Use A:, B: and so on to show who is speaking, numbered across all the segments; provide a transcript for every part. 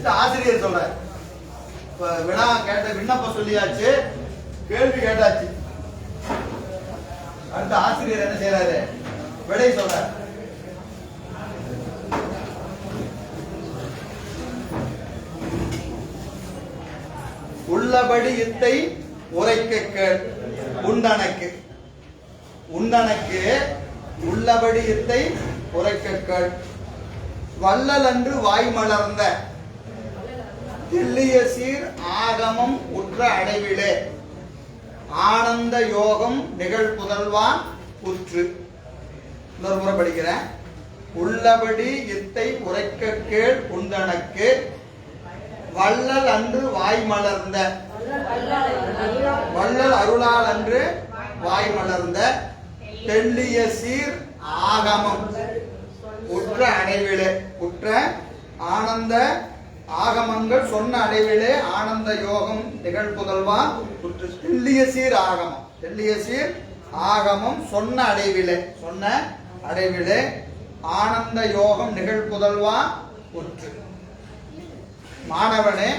A: அடுத்து ஆசிரியர் சொல்றார். வினா கேட்ட விண்ணப்பம் சொல்லியாச்சு, கேள்வி கேட்டாச்சு. அடுத்து ஆசிரியர் என்ன செய்யறாரு? விடை சொல்றார். உள்ளபடி இத்தை உரைக்க கேள் உண்டனக்கு. உண்டனக்கு உள்ளபடி இத்தை உரைக்க கேள். வள்ளல் அன்று வாய் மலர்ந்த தில்லிய சீர் ஆகமம் உற்ற அடைவிலே ஆனந்த யோகம் நிகழ்புதல்வான் உற்று. இன்னொரு முறை படிக்கிறேன். உள்ளபடி இத்தை உரைக்க கேள் உண்டனக்கு வள்ளல் அன்று வாய் மலர்ந்த, வள்ளல் அருளால் அன்று வாய் மலர்ந்த தெல்லிய சீர் ஆகமம் உற்ற அடைவிலே, உற்ற ஆனந்த ஆகமங்கள் சொன்ன அடைவிலே ஆனந்த யோகம் நிகழ்புதல்வா உற்று. தெல்லிய சீர் ஆகமம், தெல்லிய சீர் ஆகமம் சொன்ன அடைவிலே, சொன்ன அடைவிலே ஆனந்த யோகம் நிகழ்புதல்வா உற்று. மாணவனே,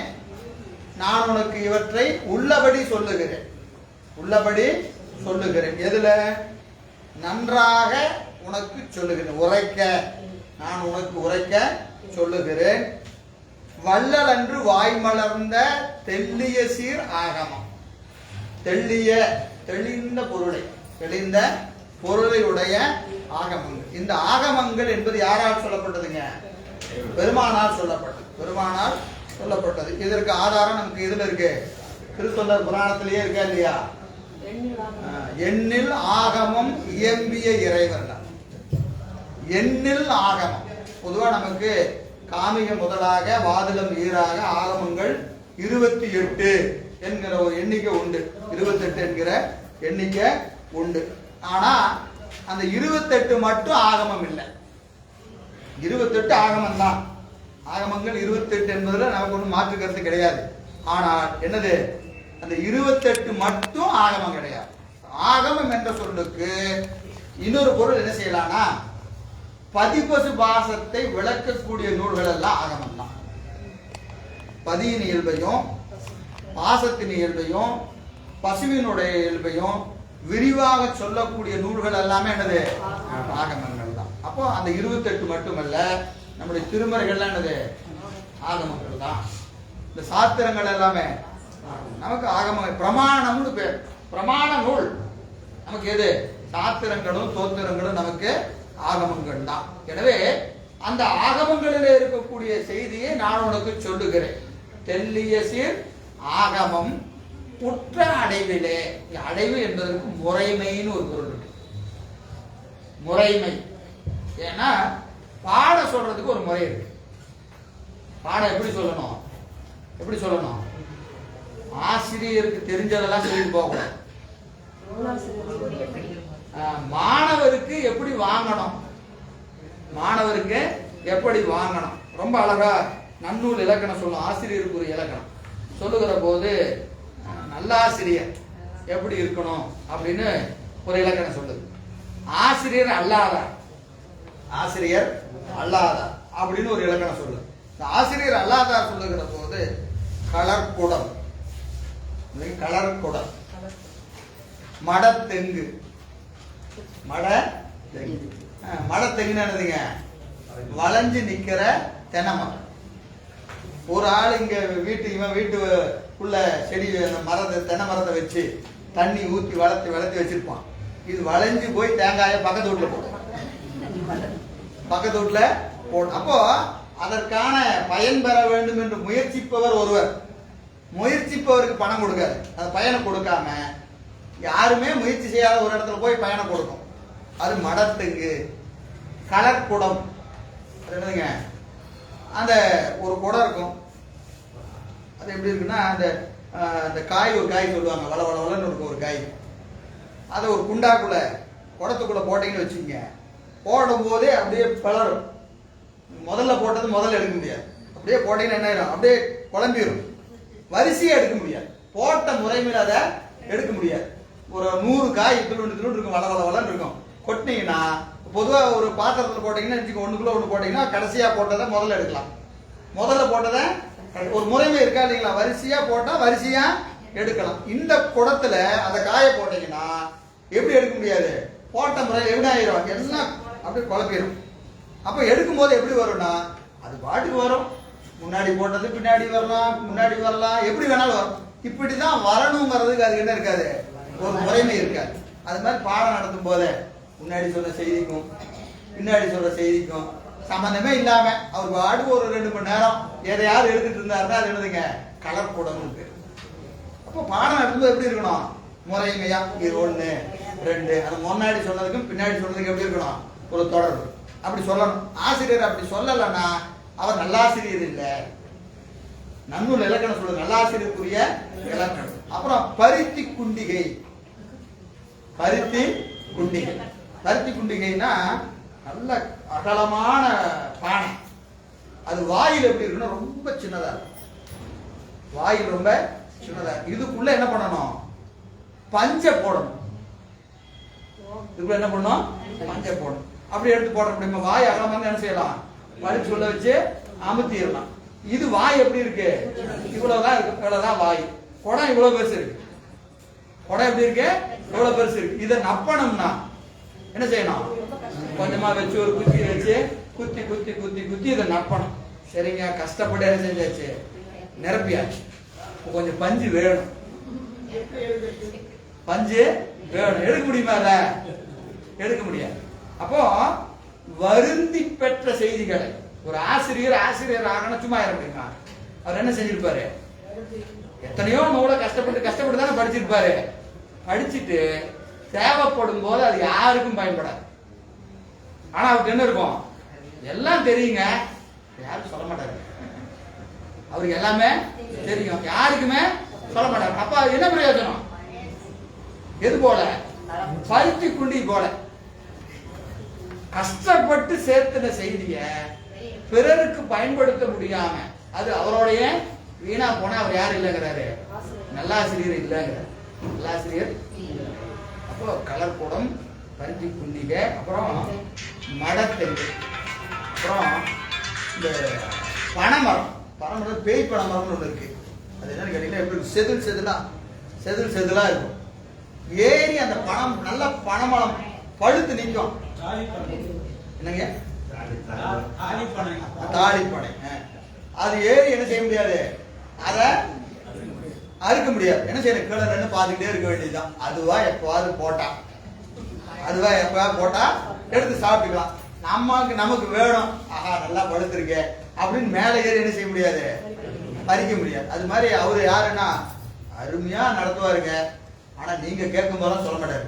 A: நான் உனக்கு இவற்றை உள்ளபடி சொல்லுகிறேன், உள்ளபடி சொல்லுகிறேன். எதுல? நன்றாக உனக்கு சொல்லுகிறேன், உரைக்க, நான் உனக்கு உரைக்க சொல்லுகிறேன். வள்ளல் அன்று வாய் மலர்ந்த தெல்லிய சீர் ஆகமம். தெள்ளிய, தெளிந்த பொருளை, தெளிந்த பொருளை உடைய ஆகமங்கள். இந்த ஆகமங்கள் என்பது யாரால் சொல்லப்பட்டதுங்க? பெருமானால் சொல்லப்பட்டது, பெருமானால் சொல்லப்பட்டது. இதற்கு ஆதாரம் நமக்கு இதுல இருக்கு, திருத்தொண்டர் புராணத்திலேயே இருக்கா இல்லையா? எண்ணில் ஆகமம் இயம்பிய இறைவர். எண்ணில் ஆகமம் பொதுவா நமக்கு காமிக முதலாக வாதிலம் ஈராக ஆகமங்கள் 28 என்கிற ஒரு எண்ணிக்கை உண்டு, 28 என்கிற எண்ணிக்கை உண்டு. ஆனா அந்த 28 மட்டும் ஆகமம் இல்லை, 28 ஆகமம் தான். ஆகமங்கள் 28 என்பதுல நமக்கு ஒன்றும் மாற்று கருத்து கிடையாது. ஆனால் என்னது, அந்த 28 மட்டும் ஆகமம் கிடையாது. ஆகமம் என்ற சொல்லுக்கு இன்னொரு பொருள் என்ன செய்யலாம்னா, பதிபசு பாசத்தை விளக்கக்கூடிய நூல்கள் எல்லாம் ஆகமம் தான். பதியின் இயல்பையும் பாசத்தின் இயல்பையும் பசுவினுடைய இயல்பையும் விரிவாக சொல்லக்கூடிய நூல்கள் எல்லாமே என்னது, ஆகமங்கள் தான். அப்போ அந்த 28 மட்டுமல்ல, நம்முடைய திருமறைகள்லாம் என்னது, ஆகமங்கள் தான். இந்த சாத்திரங்கள் எல்லாமே நமக்கு ஆகம பிரமாணம்னு பேர். பிரமாண நூல் நமக்கு எது? சாத்திரங்களும் தோத்திரங்களும் நமக்கு ஆகமங்கள் தான். எனவே அந்த ஆகமங்களில் இருக்கக்கூடிய செய்தியை நான் உனக்கு சொல்லுகிறேன். தெல்லிய சீர் ஆகமம் உற்ற அடைவிலே. அடைவு என்பதற்கு முறைமைன்னு ஒரு பொருள் இருக்கு, முறைமை. ஏன்னா பாட சொல்றதுக்கு ஒரு முறை இருக்கு. பாடம் எப்படி சொல்லணும், எப்படி சொல்லணும்? ஆசிரியருக்கு தெரிஞ்சதெல்லாம் சொல்லிட்டு போகணும். மாணவருக்கு எப்படி வாங்கணும், மாணவருக்கு எப்படி வாங்கணும். ரொம்ப அழகா நன்னூல் இலக்கணம் சொல்லும். ஆசிரியருக்கு ஒரு இலக்கணம் சொல்லுகிற போது நல்லாசிரியர் எப்படி இருக்கணும் அப்படின்னு ஒரு இலக்கணம் சொல்லுது. ஆசிரியர் அல்லாதார், ஆசிரியர் அல்லாதார் அப்படின்னு ஒரு இலக்கணம் சொல்லுது. ஆசிரியர் அல்லாதார் சொல்லுகிற போது கலர்குடம், கலர்குடம், மடத்தெங்கு, மடத்தெங்கு. மடத்தெங்குன்னு என்னதுங்க? வளைஞ்சு நிக்கிற தென்னைமரம். ஒரு ஆள் இங்க இவன் வீட்டுக்குள்ள செடி மரத்தை, தென்னை மரத்தை வச்சு தண்ணி ஊத்தி வளர்த்தி வச்சிருப்பான். இது வளைஞ்சு போய் தேங்காயை பக்கத்து வீட்டுல போடும், பக்கத்து வீட்டுல போடும். அப்போ அதற்கான பயன் பெற வேண்டும் என்று முயற்சிப்பவர் ஒருவர், முயற்சிப்பவருக்கு பணம் கொடுக்காது. அந்த பயனை கொடுக்காம யாருமே முயற்சி செய்யாத ஒரு இடத்துல போய் பயணம் கொடுக்கும். அது மடத்துக்கு. கலர்குடம் என்னதுங்க? அந்த ஒரு குடம் இருக்கும். அது எப்படி இருக்குன்னா, அந்த காய், ஒரு காய் சொல்லுவாங்க, வள வளன்னு இருக்கும் ஒரு காய். அதை ஒரு குண்டாக்குள்ள குடத்துக்குள்ள போட்டீங்கன்னு வச்சுக்கோங்க, போடும் போதே அப்படியே பலரும். முதல்ல போட்டது முதல்ல எடுக்க முடியாது, அப்படியே போட்டீங்கன்னா என்ன ஆயிரும், அப்படியே குழம்பிடும். வரிசையா எடுக்க முடியாது, போட்ட முறைமையில அதை எடுக்க முடியாது. ஒரு 100 காய் திருண்டு இருக்கும், வள வளன்னு இருக்கும். கொட்டினீங்கன்னா, பொதுவாக ஒரு பாத்திரத்தில் போட்டீங்கன்னா, ஒண்ணுக்குள்ள ஒன்று போட்டீங்கன்னா கடைசியா போட்டதை முதல்ல எடுக்கலாம், முதல்ல போட்டதை ஒரு முறைமை இருக்கா இல்லைங்களா? வரிசையா போட்டா வரிசையா எடுக்கலாம். இந்த குடத்துல அந்த காய போட்டீங்கன்னா எப்படி எடுக்க முடியாது? போட்ட முறையில் எப்படி ஆயிரும்? எல்லாம் அப்படியே குழப்பிடும். அப்ப எடுக்கும் போது எப்படி வரும்னா அது பாட்டுக்கு வரும். முன்னாடி போட்டது பின்னாடி வரலாம், முன்னாடி வரலாம், எப்படி வேணாலும் வரும். இப்படிதான் வரணுங்கிறதுக்கு அது என்ன இருக்காது? ஒரு முறைமை இருக்காது. அது மாதிரி பாடம் நடத்தும் போது முன்னாடி சொல்ற செய்திக்கும் பின்னாடி சொல்ற செய்திக்கும் சம்பந்தமே இல்லாம அவர் பாட்டுக்கு ஒரு 2 மணி நேரம் எதையாவது எடுத்துட்டு இருந்தாருன்னா அது என்னதுங்க? கலர்கூடம் பேரு. அப்போ பாடம் நடத்தும்போது எப்படி இருக்கணும்? முறைமையா இது 1 2 அது முன்னாடி சொன்னதுக்கும் பின்னாடி சொன்னதுக்கும் எப்படி இருக்கணும்? ஒரு தொடர்பு அப்படி சொல்லணும். ஆசிரியர் அப்படி சொல்லலைன்னா அவர் நல்லாசிரியர் இல்லை. நன்னூல் இலக்கணம் சொல்றது நல்லாசிரியருக்குரிய இலக்கணம். அப்புறம் பருத்தி குண்டிகை. பருத்தி குண்டிகை, பருத்தி குண்டிகைன்னா நல்ல அகலமான பானை. அது வாயில் எப்படி இருக்குன்னா ரொம்ப சின்னதா இருக்கும். வாயில் ரொம்ப சின்னதா இருக்கு. இதுக்குள்ள என்ன பண்ணணும்? பஞ்சை போடணும். இதுக்குள்ள என்ன பண்ணணும்? பஞ்சை போடணும். அப்படி எடுத்து போட முடியுமா? வாய் அகலமா என்ன செய்யலாம்? வலிச்சு உள்ள வச்சு அமுத்திடலாம். இது வாய் எப்படி இருக்கு? இவ்வளவுதான் இருக்கு. இவ்வளவுதான் வாய். குடம் இவ்வளவு பெருசு இருக்கு. குடம் எப்படி இருக்கு? இவ்வளவு பெருசு இருக்கு. இதை நப்பணும்னா என்ன செய்யணும்? கொஞ்சமா வச்சு ஒரு குத்தி வச்சு குத்தி குத்தி குத்தி குத்தி இதை நப்பணும். சரிங்க, கஷ்டப்பட்டு என்ன செஞ்சாச்சு? நிரப்பியாச்சு. கொஞ்சம் பஞ்சு வேணும். பஞ்சு வேணும். எடுக்க முடியுமா? அத எடுக்க முடியாது. அப்போ வருந்தி பெற்ற செய்திகளை ஒரு ஆசிரியர் ஆகணும் சும்மா இருக்க அவர் என்ன செஞ்சிருப்பாரு? எத்தனையோ நூலை கஷ்டப்பட்டு தானே படிச்சிருப்பாரு. படிச்சுட்டு தேவைப்படும் போது அது யாருக்கும் பயன்படாது. ஆனா அவருக்கு என்ன இருக்கும்? எல்லாம் தெரியுங்க, யாரும் சொல்ல மாட்டாரு. அவருக்கு எல்லாமே தெரியும், யாருக்குமே சொல்ல மாட்டாரு. அப்ப என்ன பிரயோஜனம்? எது போல? பருத்தி குண்டி போல கஷ்டப்பட்டு சேர்த்துன செய்திய பிறருக்கு பயன்படுத்த முடியாம அது அவருடைய வீணா போனா அவர் யார் இல்லைங்கிறாரு? நல்லாசிரியர் இல்லைங்கிறார். நல்லாசிரியர். அப்போ கலர்கூடம், பருத்தி குண்டிகை, அப்புறம் மடத்தெங்கு, அப்புறம் இந்த பனைமரம். பனைமரம் பேய் பனைமரம்னு ஒன்று இருக்கு. அது என்னன்னு கேட்டீங்கன்னா எப்படி செதில் செதிலா இருக்கும். ஏறி அந்த பணம் நல்ல பனைமரம் பழுத்து நிற்கும். என்னங்க? தாளிப்பனை. அது ஏறி என்ன செய்ய முடியாது? அதை அறுக்க முடியாது. என்ன செய்யணும்? கீழே நின்று பார்த்துக்கிட்டே இருக்க வேண்டியதுதான். அதுவா எப்பவாவது போட்டா எடுத்து சாப்பிட்டுக்கலாம். நமக்கு வேணும், ஆஹா நல்லா படுத்திருக்க அப்படின்னு மேலே ஏறி என்ன செய்ய முடியாது? பறிக்க முடியாது. அது மாதிரி அவரு யாருன்னா அருமையா நடத்துவாருங்க. ஆனா நீங்க கேட்கும் போதெல்லாம் சொல்ல மாட்டாரு.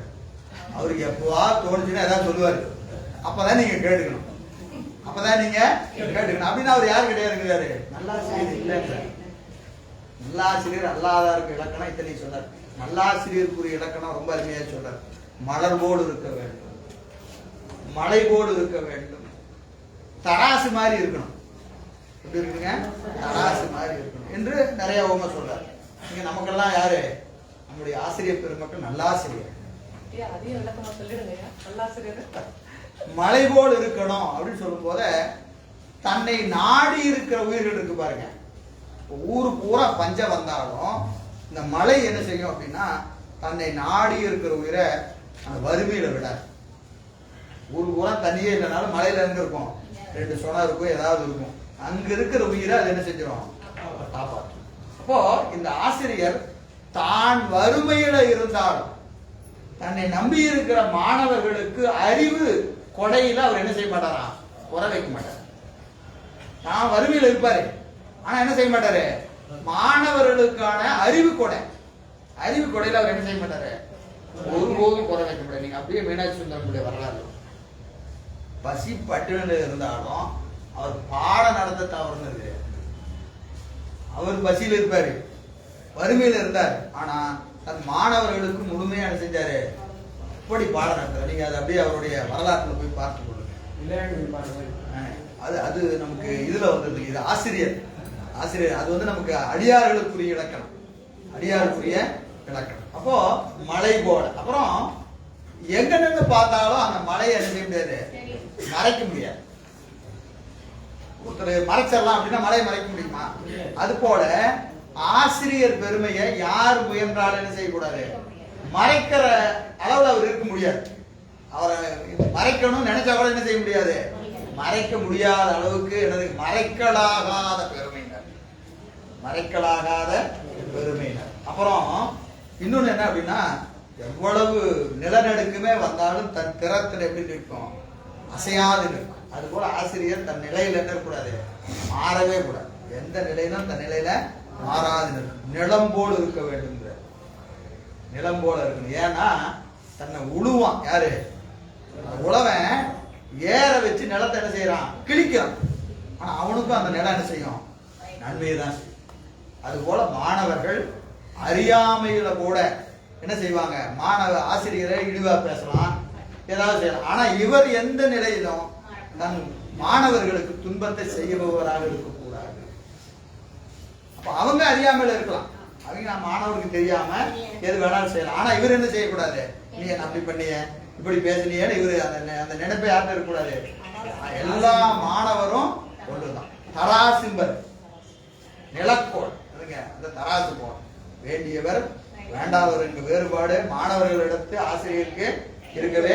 A: அவருக்கு எப்பவா தோணுச்சுன்னா ஏதாவது சொல்லுவாரு. அப்பதான் நீங்க கேட்டுக்கணும். அப்படின்னு அவர் யாரு கிடையாதுங்கிறாரு? நல்லாசிரியர் இல்லைங்க. நல்லாசிரியர் அல்லாதாருக்கு இலக்கணம் இத்தனை சொன்னார். நல்லாசிரியருக்குரிய இலக்கணம் ரொம்ப அருமையா சொல்றார். மலர்போடு இருக்க வேண்டும், மலை போடு இருக்க வேண்டும், தராசு மாதிரி இருக்கணும். எப்படி இருக்குங்க? தராசு மாதிரி இருக்கணும் என்று நிறைய ஓம சொல்றாரு. இங்க நமக்கெல்லாம் யாரு? நம்முடைய ஆசிரியர் பெருமக்கள் நல்லாசிரியர். மலை போல் இருக்கணும் அப்படின்னு சொல்லும் போத தன்னை நாடி இருக்கிற உயிர்கள் இருக்கு பாருங்க. ஊரு பூரா பஞ்சம் வந்தாலும் இந்த மலை என்ன செய்யும் அப்படின்னா தன்னை நாடி இருக்கிற உயிரை அந்த வறுமையில விடாது. ஊரு பூரா தண்ணியே இல்லைனாலும் மலையில எங்க இருக்கும்? 2 சொனா இருக்கும், ஏதாவது இருக்கும். அங்க இருக்கிற உயிரை அது என்ன செஞ்சிடும்? காப்பாற்றும். அப்போ இந்த ஆசிரியர் தான் வறுமையில இருந்தாலும் தன்னை நம்பி இருக்கிற மாணவர்களுக்கு அறிவு கொடையில அவர் என்ன செய்ய மாட்டாரா? குறை வைக்க மாட்டார். தான் வறுமையில இருப்பாரு, ஆனா என்ன செய்ய மாட்டாரு? மாணவர்களுக்கான அறிவு கொடையில அவர் என்ன செய்ய மாட்டாரு? ஒருபோதும் குறை வைக்க முடியாது. நீங்க அப்படியே மீனாட்சி சுந்தரமுடைய வரலாறு. பசி பட்டியல இருந்தாலும் அவர் பாடம் நடத்த தவறுனது. அவர் பசியில இருப்பாரு, வறுமையில இருந்தார், ஆனா தன் மாணவர்களுக்கு முழுமையா என்ன செஞ்சாரு? அப்படி பாடம் நடத்துறாரு. நீங்க அதை அப்படியே அவருடைய வரலாற்றுல போய் பார்த்து கொள்ளுங்க. அது நமக்கு இதுல வந்தது. இது ஆசிரியர் அது வந்து நமக்கு அடியார்களுக்குரிய இலக்கணம். அப்போ மலை போல. அப்புறம் எங்க நின்று பார்த்தாலும் அந்த மலையை என்ன செய்ய முடியாது? மறைக்க முடியாது. ஒருத்தர் மறைச்சிடலாம் அப்படின்னா மலையை மறைக்க முடியுமா? அது போல ஆசிரியர் பெருமையை யார் முயன்றாலும் என்ன செய்யக்கூடாது, மறைக்கிற அளவில் அவர் இருக்க முடியாது. அவரை மறைக்கணும்னு நினைச்சா கூட என்ன செய்ய முடியாது, மறைக்க முடியாத அளவுக்கு என்னது மறைக்கலாகாத பெருமையினர், மறைக்கலாகாத பெருமையினர். அப்புறம் இன்னொன்னு என்ன அப்படின்னா, எவ்வளவு நிலநடுக்குமே வந்தாலும் தன் திறத்தில் எப்படி நிற்கும், அசையாது நிற்கும். அது போல ஆசிரியர் தன் நிலையில என்ன இருக்கக்கூடாது, மாறவே கூடாது. எந்த நிலையிலும் தன் நிலையில மாறாது நிற்கும். நிலம் போல் இருக்க வேண்டும், நிலம் போல இருக்கணும். ஏன்னா தன்னை உழுவான் யாரு, உழவன் ஏற வச்சு நிலத்தை என்ன செய்யறான், கிழிக்கிறான். ஆனா அவனுக்கும் அந்த நிலம் என்ன செய்யும், நன்மையை தான் செய்யும். அது போல மாணவர்கள் அறியாமையில கூட என்ன செய்வாங்க, மாணவ ஆசிரியரை இழிவா பேசலாம், ஏதாவது செய்யலாம். ஆனா இவர் எந்த நிலையிலும் தன் மாணவர்களுக்கு துன்பத்தை செய்பவராக இருக்கக்கூடாது. அப்ப அவங்க அறியாமையில இருக்கலாம், அவங்க நம்ம மாணவருக்கு தெரியாம எது வேணாலும் செய்யலாம். ஆனா இவர் என்ன செய்யக்கூடாது, நீ என்ன அப்படி பண்ணிய இப்படி பேசினியன்னு இவரு அந்த நினைப்பை யார்கிட்ட இருக்கக்கூடாது. எல்லா மாணவரும் ஒன்றுதான். தராசிம்பர் நிலக்கோள் அந்த தராசு போல் வேண்டியவர் வேண்டாதவர் என்ற வேறுபாடு மாணவர்களிடத்து ஆசிரியருக்கு இருக்கவே.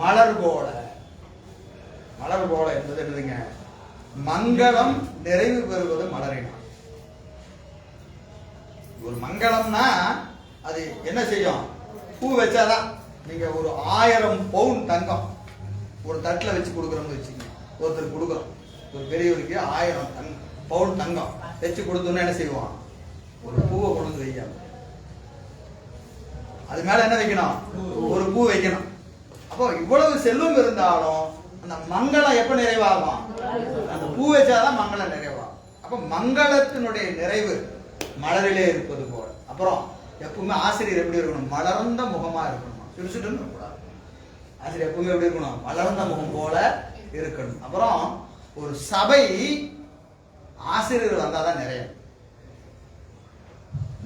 A: மலர் போல, மலர் போல என்பது என்னதுங்க, மங்களம் நிறைவு பெறுவது மலரினால். ஒரு மங்களம்னா அது என்ன செய்யும், பூ வச்சாதான். நீங்க ஒரு 1000 பவுன் தங்கம் ஒரு தட்டுல வச்சு கொடுக்குறோம்னு வச்சுக்கோங்க, ஒருத்தர் கொடுக்குறோம், ஒரு பெரியவருக்கு 1000 பவுன் தங்கம் வச்சு கொடுத்தோம்னா என்ன செய்வான், ஒரு பூவை கொண்டு வந்து வைக்க, அது மேல என்ன வைக்கணும், ஒரு பூ வைக்கணும். அப்போ இவ்வளவு செல்வம் இருந்தாலும் அந்த மங்களம் எப்ப நிறைவாகும், அந்த பூ வச்சாதான் மங்களம் நிறைவாகும். அப்ப மங்களத்தினுடைய நிறைவு மலரிலே இருப்பது போல. அப்புறம் எப்பவுமே ஆசிரியர் எப்படி இருக்கணும், மலர்ந்த முகமா இருக்கணும், சிரிச்சுட்டு இருக்கக்கூடாது. ஆசிரியர் எப்பவுமே எப்படி இருக்கணும், மலர்ந்த முகம் போல இருக்கணும். அப்புறம் ஒரு சபை ஆசிரியர் வந்தாதான் நிறைய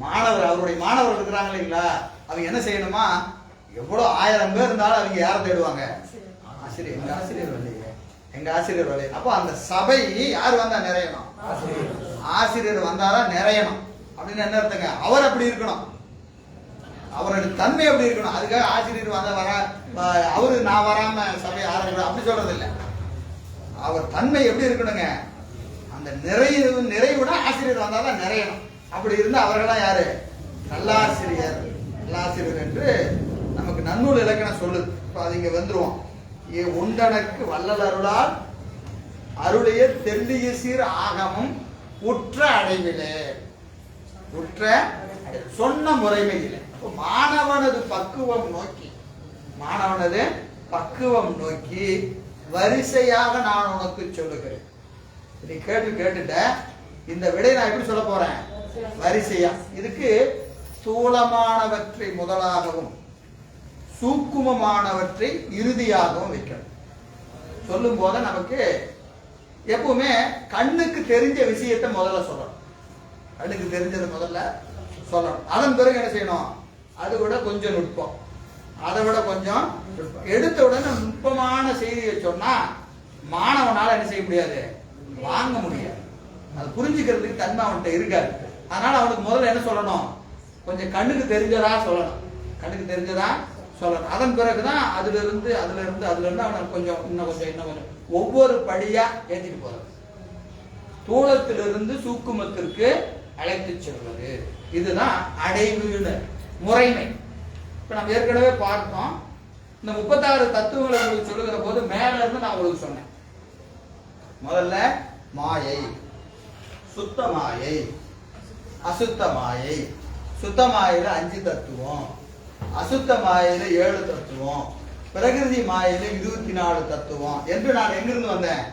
A: மாணவர், அவருடைய மாணவர்கள் இருக்கிறாங்க இல்லைங்களா, அவங்க என்ன செய்யணுமா, எவ்வளவு 1000 பேர் இருந்தாலும் அவங்க யாரை தேடுவாங்க, ஆசிரியர். எங்க ஆசிரியர் வரலையே, எங்க ஆசிரியர் வரலையே. அப்போ அந்த சபை யார் வந்தா நிறையணும், ஆசிரியர் வந்தாதான் நிறையணும். அப்படின்னு என்ன அர்த்தங்க, அவர் அப்படி இருக்கணும், அவருடைய தன்மை அப்படி இருக்கணும். அதுக்காக ஆசிரியர் வந்த வர அவரு நான் வராம சபை ஆரம்பிக்கணும் அப்படி சொல்றது இல்லை. அவர் தன்மை எப்படி இருக்கணுங்க, அந்த நிறைவுட ஆசிரியர் வந்தாதான் நிறையணும். அப்படி இருந்தா அவர்களாம் யாரு, நல்லாசிரியர், நல்லாசிரியர் என்று நமக்கு நன்னூல் இலக்கணம் சொல்லுது. இப்ப அது இங்க வந்துருவோம். உண்டனக்கு வள்ளல் அருளால் அருளைய தெல்லிய சீர் ஆகமும் உற்ற அடைவிலே, உற்ற சொன்ன முறைமையில மாணவனது பக்குவம் நோக்கி, மாணவனது பக்குவம் நோக்கி வரிசையாக நான் உனக்கு சொல்லுகிறேன். நீ கேட்டுட்ட, இந்த விடை நான் எப்படி சொல்ல போறேன், வரிசையா. இதுக்கு ஸ்தூலமானவற்றை முதலாகவும் சூக்குமமானவற்றை இறுதியாகவும் வைக்கணும். சொல்லும் போது நமக்கு எப்பவுமே கண்ணுக்கு தெரிஞ்ச விஷயத்தை முதல்ல சொல்லணும், கண்ணுக்கு தெரிஞ்சதை முதல்ல சொல்லணும். அதன் பிறகு என்ன செய்யணும், அது விட கொஞ்சம் நுட்பம், அதை விட கொஞ்சம் எடுத்த உடனே நுட்பமான செய்தியை சொன்னா மாணவனால என்ன செய்ய முடியாது, வாங்க முடியாது. அது புரிஞ்சுக்கிறதுக்கு தன்மை அவன்கிட்ட இருக்காது. அதனால அவனுக்கு முதல்ல என்ன சொல்லணும், கொஞ்சம் கண்ணுக்கு தெரிஞ்சதா சொல்லணும், கண்ணுக்கு தெரிஞ்சதா சொல்லணும். அதன் பிறகுதான் அதுல இருந்து அவனை கொஞ்சம் இன்னும் கொஞ்சம் ஒவ்வொரு படியா ஏற்றிட்டு போறது, தூளத்திலிருந்து சூக்குமத்திற்கு அழைத்து செல்வது. இதுதான் அடைவுன்னு முறைமை. இப்ப நம்ம ஏற்கனவே பார்த்தோம், இந்த 36 தத்துவங்களை உங்களுக்கு சொல்லுகிற போது மேல இருந்து நான் உங்களுக்கு சொன்னேன். முதல்ல மாயை, சுத்த மாயை, அசுத்த மாயை. சுத்த மாயில 5 தத்துவம், அசுத்த மாயில 7 தத்துவம், பிரகிருதி மாயில 24 தத்துவம் என்று நான் எங்கிருந்து வந்தேன்,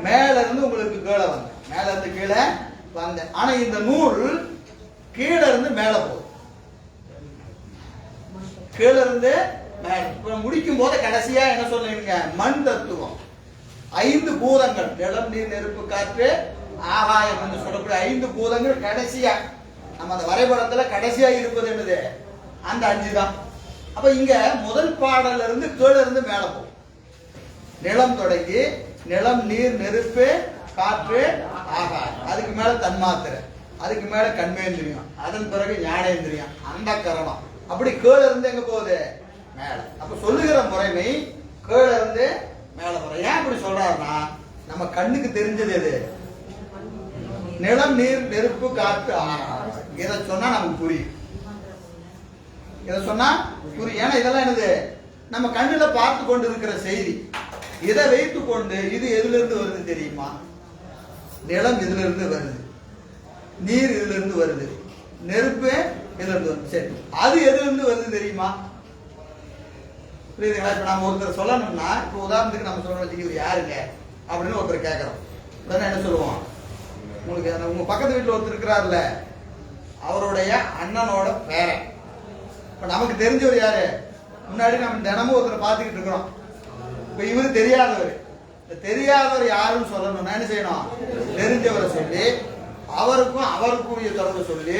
A: மேல இருந்து உங்களுக்கு கீழே வந்தேன், மேல இருந்து கீழே வந்தேன். ஆனா இந்த நூல் கீழே இருந்து மேல போகுது, கீழே இருந்து மேல. முடிக்கும் போது கடைசியா என்ன சொல்லுவீங்க, மண் தத்துவம், 5 பூதங்கள், நிலம் நீர் நெருப்பு காற்று ஆகாயம் என்று சொல்லக்கூடிய 5 பூதங்கள் கடைசியா நம்ம அந்த வரைபடத்துல கடைசியா இருப்பது என்னது, அந்த 5 தான். அப்ப இங்க முதல் பாடல இருந்து கீழே இருந்து மேல போகும். நிலம் தொடங்கி நிலம், நீர், நெருப்பு, காற்று, ஆகாயம். அதுக்கு மேல தன்மாத்திரை, அதுக்கு மேல கண்மேந்திரியம், அதன் பிறகு ஞானேந்திரியம், அந்த கரணம். அப்படி கீழ இருந்து எங்க போகுது? மேல. அப்ப சொல்லுகிற முறைமை கீழ இருந்து மேல போற. ஏன் அப்படி சொல்றாருன்னா, நம்ம கண்ணுக்கு தெரிஞ்சது எது? நிலம், நீர், நெருப்பு, காற்று, ஆகாயம். இதை சொன்னா நமக்கு புரியும். இதை சொன்னா புரியும். ஏன்னா இதெல்லாம் என்னது? நம்ம கண்ணுல பார்த்து கொண்டு இருக்கிற செய்தி. இதை வைத்து கொண்டு இது எதுல இருந்து வருது தெரியுமா? நிலம் இதுல இருந்து வருது, நீர் இதுல இருந்து வருது, நெருப்பு இதுல இருந்து வருது. சரி, அது எதுல இருந்து வருது தெரியுமா? புரியுதுங்களா? இப்ப நம்ம ஒருத்தர் சொல்லணும்னா, இப்ப உதாரணத்துக்கு நம்ம சொல்றோம், இவர் யாருங்க அப்படின்னு ஒருத்தர் கேட்கிறோம். உடனே என்ன சொல்லுவோம்? உங்களுக்கு உங்க பக்கத்து வீட்டுல ஒருத்தர் இருக்கிறார்ல, அவருடைய அண்ணனோட பேரன். இப்ப நமக்கு தெரிஞ்சவர் யாரு? முன்னாடி நம்ம தினமும் ஒருத்தரை பார்த்துக்கிட்டு இருக்கிறோம். இப்ப இவரு தெரியாதவர். தெரியாதவர் யாருன்னு சொல்லணும்னா என்ன செய்யணும்? தெரிஞ்சவரை சொல்லி, அவருக்கும் அவருக்குரிய தொடர்பு சொல்லி,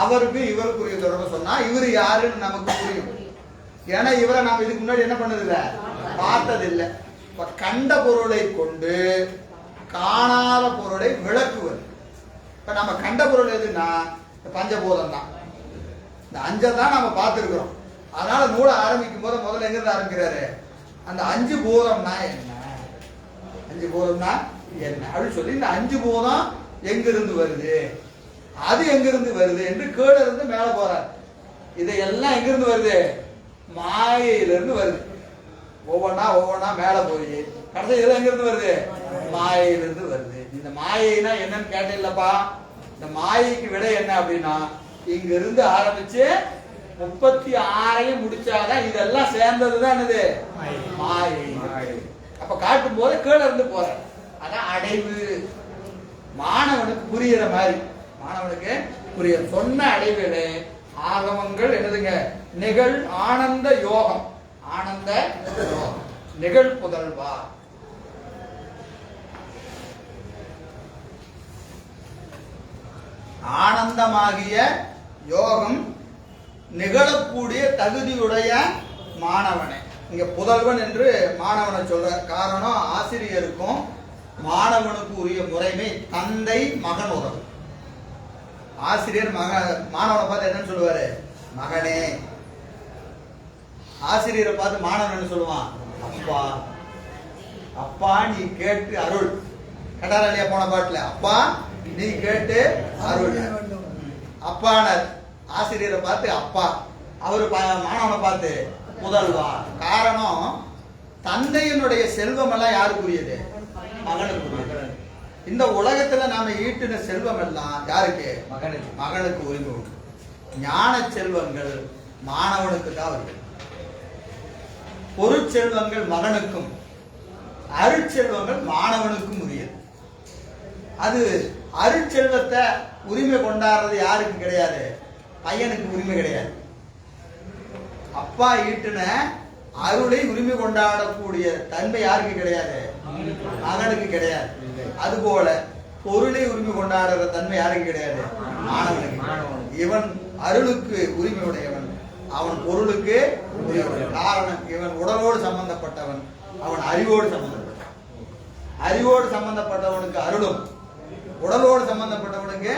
A: அவருக்கும் இவருக்குரிய தொடர்பு சொன்னா இவரு யாருன்னு நமக்கு புரியும். ஏன்னா இவரை நாம இதுக்கு முன்னாடி என்ன பண்ணதில்ல, பார்த்ததில்லை. இப்ப கண்ட பொருளை கொண்டு காணாத பொருளை விளக்குவது. இப்ப நம்ம கண்ட பொருள் எதுன்னா பஞ்சபூதம் தான். இந்த அஞ்சை தான் நம்ம பார்த்துருக்கிறோம். அதனால நூலை ஆரம்பிக்கும் போது முதல்ல எங்கிருந்து ஆரம்பிக்கிறாரு? அந்த அஞ்சு பூதம்னா என்ன, அஞ்சு பூதம்னா என்ன அப்படின்னு சொல்லி, இந்த அஞ்சு பூதம் எங்கிருந்து வருது, அது எங்கிருந்து வருது என்று கீழ இருந்து மேல போறார். இதையெல்லாம் எங்கிருந்து வருது? மாயையிலிருந்து வருது. ஒவ்வொன்னா மேல போய் கடைசி இதெல்லாம் எங்கிருந்து வருது? மாயையிலிருந்து வருது. இந்த மாயைனா என்னன்னு கேட்டீங்களப்பா? இந்த மாயைக்கு விடை என்ன அப்படின்னா, இங்க இருந்து ஆரம்பிச்சு 36 முடிச்சாதான் இதெல்லாம் சேர்ந்ததுதான் என்னது? மாயை. அப்ப காட்டும் போது கீழ இருந்து போற, அதான் அடைவு. மாணவனுக்கு புரியுற மாதிரி, மாணவனுக்கு புரிய சொன்ன அடைவுகளே ஆகமங்கள் என்னதுங்க? நிகழ் ஆனந்த யோகம், ஆனந்த யோகம், நிகழ் புதல்வா. ஆனந்தமாகிய யோகம் நிகழக்கூடிய தகுதியுடைய மாணவனே. இங்க புதல்வன் என்று மாணவனை சொல்ற காரணம், ஆசிரியருக்கும் மாணவனுக்கு உரிய முறைமை தந்தை மகன் உறவு. ஆசிரியர் மாணவனை பார்த்து என்னன்னு சொல்லுவாரு? மகனே. ஆசிரியரை பார்த்து மாணவன் என்ன சொல்லுவான்? அப்பா. அப்பா நீ கேட்டு அருள். கட்டார இல்லையா போன பாட்டுல? அப்பா நீ கேட்டு அருள். அப்பானர் ஆசிரியரை பார்த்து அப்பா, அவரு மாணவனை பார்த்து முதல்வா. காரணம், தந்தையினுடைய செல்வம் எல்லாம் யாருக்குரியது? மகனுக்கு. இந்த உலகத்துல நாம ஈட்டின செல்வம் எல்லாம் யாருக்கு? மகனுக்கு. மகனுக்கு உரிமை உண்டு. ஞான செல்வங்கள் மாணவனுக்கு தான் வருது. பொருட்செல்வங்கள் மகனுக்கும், அருட்செல்வங்கள் மாணவனுக்கும் உரியது. அது அருட்செல்வத்தை உரிமை கொண்டாடுறது யாருக்கு கிடையாது? பையனுக்கு உரிமை கிடையாது. அப்பா ஈட்டின அருளை உரிமை கொண்டாடக்கூடிய தன்மை யாருக்கு கிடையாது? மகனுக்கு கிடையாது. அதுபோல பொருளை உரிமை கொண்டாடுற தன்மை யாருக்கு கிடையாது? மாணவனுக்கு. இவன் அருளுக்கு உரிமை உடையவன், அவன் பொருளுக்கு உரிமை. காரணம், இவன் உடலோடு சம்பந்தப்பட்டவன், அவன் அறிவோடு சம்பந்தப்பட்டவன். அறிவோடு சம்பந்தப்பட்டவனுக்கு அருளும், உடலோடு சம்பந்தப்பட்டவனுக்கு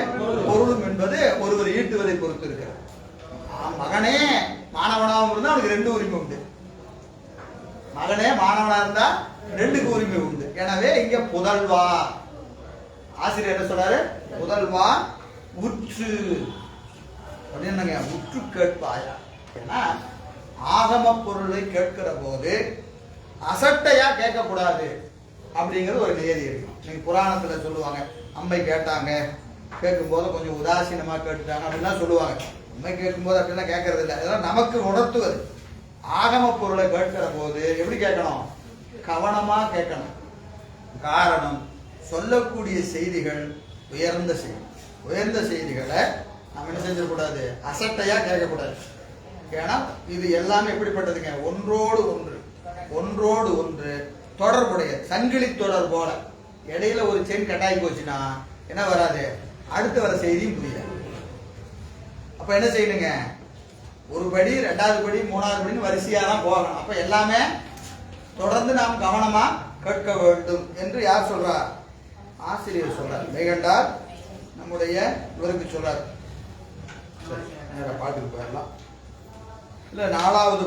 A: பொருளும் என்பது ஒருவர் ஈட்டுவதை பொறுத்து இருக்கிறது. மகனே மாணவனாகவும் இருந்தா அவனுக்கு 2 உரிமை உண்டு. மகனே மாணவனா இருந்தா 2க்கு உரிமை உண்டு. எனவே இங்க புதல்வா, ஆசிரியர் என்ன சொல்றாரு? புதல்வா உற்று அப்படின்னாங்க, உற்று கேட்பாயா. ஏன்னா ஆகம பொருளை கேட்கிற போது அசட்டையா கேட்கக்கூடாது அப்படிங்கிறது ஒரு நியதி இருக்கு. நீங்க புராணத்துல சொல்லுவாங்க, அம்மை கேட்டாங்க, கேட்கும் போது கொஞ்சம் உதாசீனமா கேட்டுட்டாங்க அப்படின்னா சொல்லுவாங்க. அம்மை கேட்கும் போது அப்படின்னா கேட்கறது இல்லை. இதெல்லாம் நமக்கு உணர்த்துவது. ஆகம பொருளை கேட்கிற போது எப்படி கேட்கணும்? கவனமா கேட்கணும். காரணம், சொல்லக்கூடிய செய்திகள் உயர்ந்த செய்தி. உயர்ந்த செய்திகளை நம்ம என்ன செஞ்சிடக்கூடாது? அசட்டையா கேட்கக்கூடாது. ஏன்னா இது எல்லாமே எப்படிப்பட்டதுங்க? ஒன்றோடு ஒன்று, ஒன்றோடு ஒன்று தொடர்புடைய சங்கிலி தொடர் போல. இடையில ஒரு செயின் கட்டாயி போச்சுன்னா என்ன வராது? அடுத்து வர செய்தியும் புரியாது. அப்ப என்ன செய்யணுங்க? ஒரு படி, 2வது படி, 3வது படின்னு வரிசையா தான் போகணும். அப்ப எல்லாமே தொடர்ந்து நாம் கவனமா கேட்க வேண்டும் என்று யார் சொல்றார்? ஆசிரியர் சொல்றார். மெய்கண்டார் நம்முடைய இவருக்கு சொல்றார். பாட்டுக்கு போயிடலாம். இல்ல 4வது